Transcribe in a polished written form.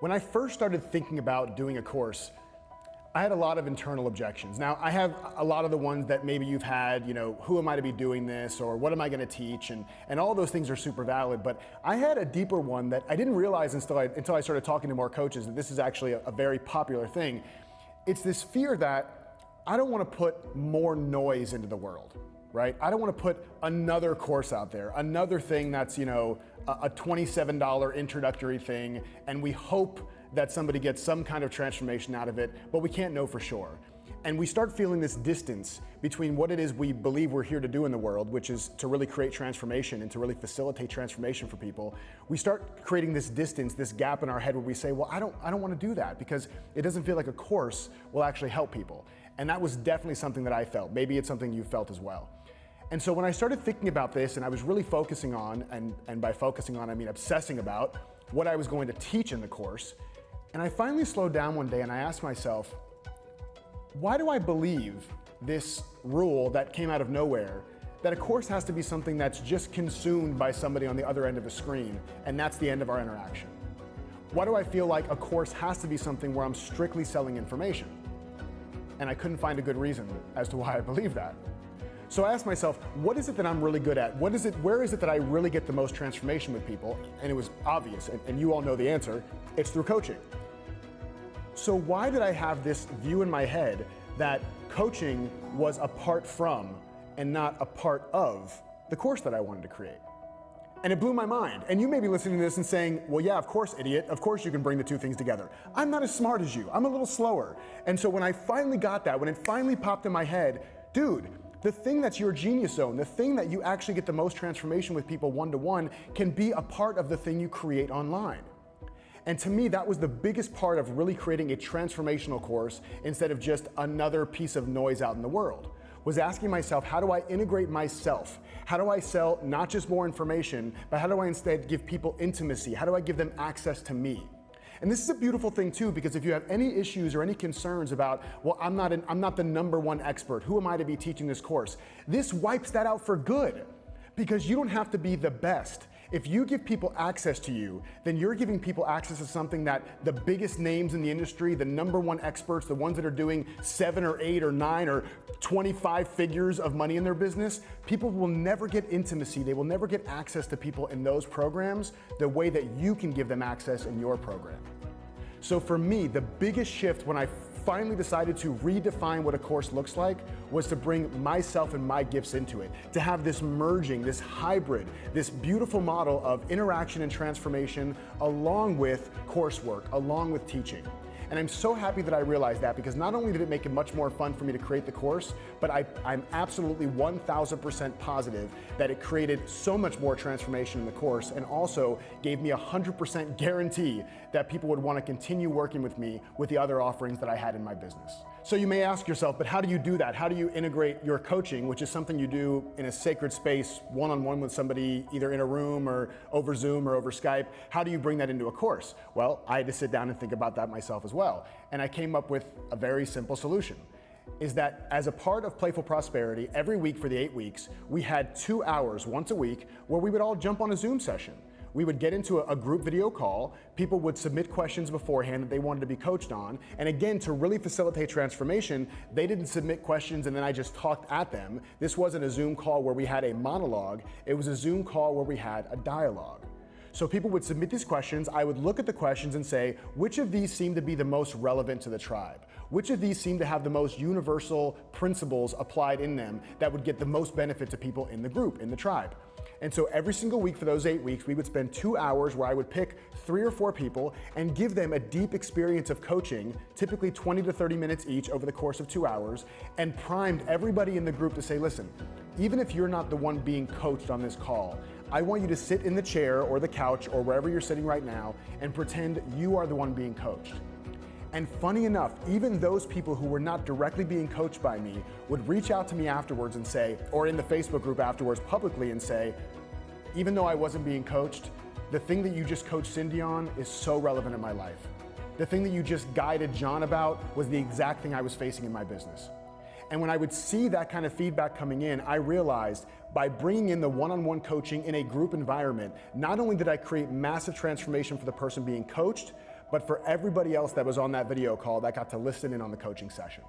When I first started thinking about doing a course, I had a lot of internal objections. Now, I have a lot of the ones that maybe you've had, who am I to be doing this, or what am I going to teach, and all those things are super valid, but I had a deeper one that I didn't realize until I started talking to more coaches that this is actually a very popular thing. It's this fear that I don't want to put more noise into the world, right? I don't want to put another course out there, another thing that's, a $27 introductory thing, and we hope that somebody gets some kind of transformation out of it, but we can't know for sure. And we start feeling this distance between what it is we believe we're here to do in the world, which is to really create transformation and to really facilitate transformation for people. We start creating this distance, this gap in our head where we say, well, I don't want to do that because it doesn't feel like a course will actually help people. And that was definitely something that I felt. Maybe it's something you felt as well. And so when I started thinking about this and I was really focusing on, and by focusing on I mean obsessing about, what I was going to teach in the course, and I finally slowed down one day and I asked myself, why do I believe this rule that came out of nowhere, that a course has to be something that's just consumed by somebody on the other end of a screen, and that's the end of our interaction? Why do I feel like a course has to be something where I'm strictly selling information? And I couldn't find a good reason as to why I believe that. So I asked myself, what is it that I'm really good at? Where is it that I really get the most transformation with people? And it was obvious, and you all know the answer, it's through coaching. So why did I have this view in my head that coaching was apart from and not a part of the course that I wanted to create? And it blew my mind. And you may be listening to this and saying, well, yeah, of course, idiot. Of course you can bring the two things together. I'm not as smart as you. I'm a little slower. And so when I finally got that, when it finally popped in my head, dude, the thing that's your genius zone, the thing that you actually get the most transformation with people one-to-one can be a part of the thing you create online. And to me, that was the biggest part of really creating a transformational course instead of just another piece of noise out in the world, was asking myself, how do I integrate myself? How do I sell not just more information, but how do I instead give people intimacy? How do I give them access to me? And this is a beautiful thing too, because if you have any issues or any concerns about, well, I'm not the number one expert, who am I to be teaching this course? This wipes that out for good, because you don't have to be the best. If you give people access to you, then you're giving people access to something that the biggest names in the industry, the number one experts, the ones that are doing 7 or 8 or 9 or 25 figures of money in their business, people will never get intimacy. They will never get access to people in those programs the way that you can give them access in your program. So for me, the biggest shift when I finally decided to redefine what a course looks like was to bring myself and my gifts into it, to have this merging, this hybrid, this beautiful model of interaction and transformation along with coursework, along with teaching. And I'm so happy that I realized that, because not only did it make it much more fun for me to create the course, but I'm absolutely 1000% positive that it created so much more transformation in the course, and also gave me 100% guarantee that people would want to continue working with me with the other offerings that I had in my business. So you may ask yourself, but how do you do that? How do you integrate your coaching, which is something you do in a sacred space, one-on-one with somebody, either in a room or over Zoom or over Skype? How do you bring that into a course? Well, I had to sit down and think about that myself as well. And I came up with a very simple solution, is that as a part of Playful Prosperity, every week for the 8 weeks, we had 2 hours once a week where we would all jump on a Zoom session. We would get into a group video call. People would submit questions beforehand that they wanted to be coached on. And again, to really facilitate transformation, they didn't submit questions and then I just talked at them. This wasn't a Zoom call where we had a monologue. It was a Zoom call where we had a dialogue. So people would submit these questions. I would look at the questions and say, which of these seem to be the most relevant to the tribe? Which of these seem to have the most universal principles applied in them that would get the most benefit to people in the group, in the tribe? And so every single week for those 8 weeks, we would spend 2 hours where I would pick 3 or 4 people and give them a deep experience of coaching, typically 20 to 30 minutes each over the course of 2 hours, and primed everybody in the group to say, listen, even if you're not the one being coached on this call, I want you to sit in the chair or the couch or wherever you're sitting right now and pretend you are the one being coached. And funny enough, even those people who were not directly being coached by me would reach out to me afterwards and say, or in the Facebook group afterwards publicly and say, even though I wasn't being coached, the thing that you just coached Cindy on is so relevant in my life. The thing that you just guided John about was the exact thing I was facing in my business. And when I would see that kind of feedback coming in, I realized by bringing in the one-on-one coaching in a group environment, not only did I create massive transformation for the person being coached, but for everybody else that was on that video call that got to listen in on the coaching session.